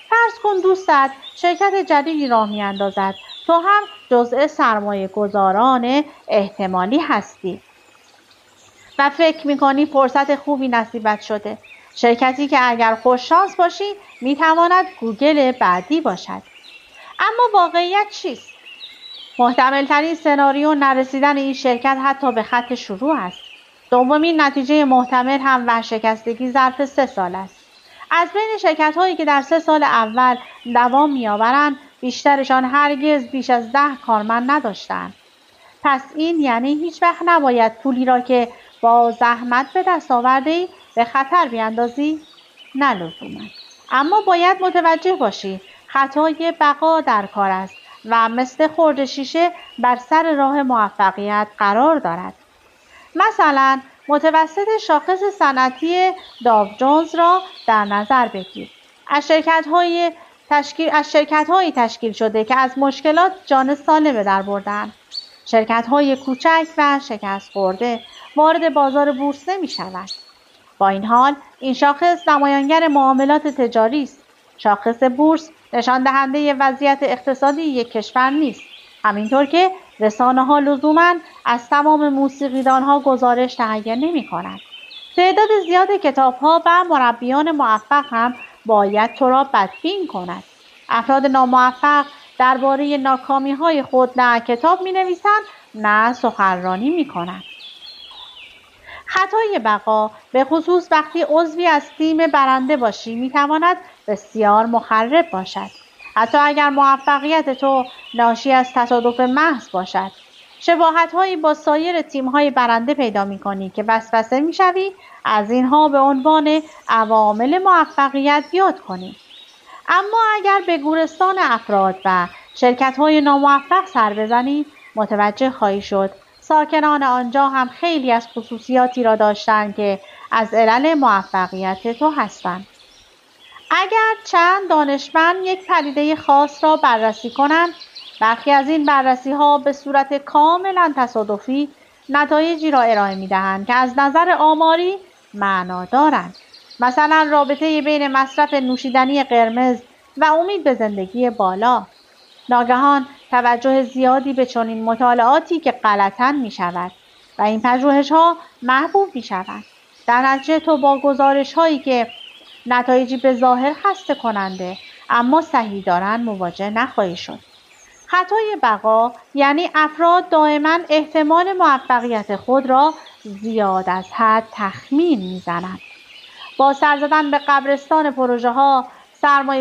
فرض کن دوستت شرکت جدیدی راه میاندازد، تو هم جزء سرمایه گذاران احتمالی هستی و فکر میکنی فرصت خوبی نصیبت شده. شرکتی که اگر خوششانس باشی میتواند گوگل بعدی باشد. اما واقعیت چیست؟ محتمل ترین سناریو نرسیدن این شرکت حتی به خط شروع است. دومین نتیجه محتمل هم ورشکستگی ظرف 3 سال است. از بین شرکت هایی که در 3 سال اول دوام میآورند، بیشترشان هرگز بیش از 10 کارمند نداشتند. پس این یعنی هیچ وقت نباید پولی را که با زحمت به دست آورده‌ای به خطر بیاندازی؟ نه لزوما. اما باید متوجه باشی خطای بقا در کار است و مثل خرد شیشه بر سر راه موفقیت قرار دارد. مثلا متوسط شاخص صنعتی داو جونز را در نظر بگیر. از شرکت‌هایی تشکیل شده که از مشکلات جان سالم به در بردند. شرکت‌های کوچک و شکست خورده وارد بازار بورس نمی‌شوند. با این حال این شاخص نمایانگر معاملات تجاری است. شاخص بورس نشان دهنده وضعیت اقتصادی یک کشور نیست. همینطور که رسانه‌ها لزوماً از تمام موسیقیدان‌ها گزارش تهیه نمی‌کنند. تعداد زیاد کتاب‌ها و مربیان موفق هم باید تو را بدبین کند. افراد ناموفق درباره ناکامی‌های خود نه کتاب می‌نویسند نه سخنرانی می‌کنند. خطای بقا به خصوص وقتی عضوی از تیم برنده باشی میتواند بسیار مخرب باشد. حتی اگر موفقیت تو ناشی از تصادف محض باشد، شباهت‌هایی با سایر تیم‌های برنده پیدا می‌کنی که وسوسه می‌شوی از اینها به عنوان عوامل موفقیت یاد کنی. اما اگر به گورستان افراد و شرکت‌های ناموفق سر بزنی، متوجه خواهی شد ساکنان آنجا هم خیلی از خصوصیاتی را داشتند که از علل موفقیت تو هستند. اگر چند دانشمند یک پدیده خاص را بررسی کنند، برخی از این بررسی‌ها به صورت کاملا تصادفی نتایجی را ارائه می‌دهند که از نظر آماری معنا دارند. مثلا رابطه بین مصرف نوشیدنی قرمز و امید به زندگی بالا. ناگهان توجه زیادی به چنین مطالعاتی که غلطاً می‌شود و این پژوهش‌ها محبوب می‌شوند. در نتیجه تو با گزارش‌هایی که نتایجی به ظاهر خسته کننده اما صحیح دارند مواجه نخواهی شد. خطای بقا یعنی افراد دائما احتمال موفقیت خود را زیاد از حد تخمین می‌زنند. با سر زدن به قبرستان پروژه‌ها، سرمایه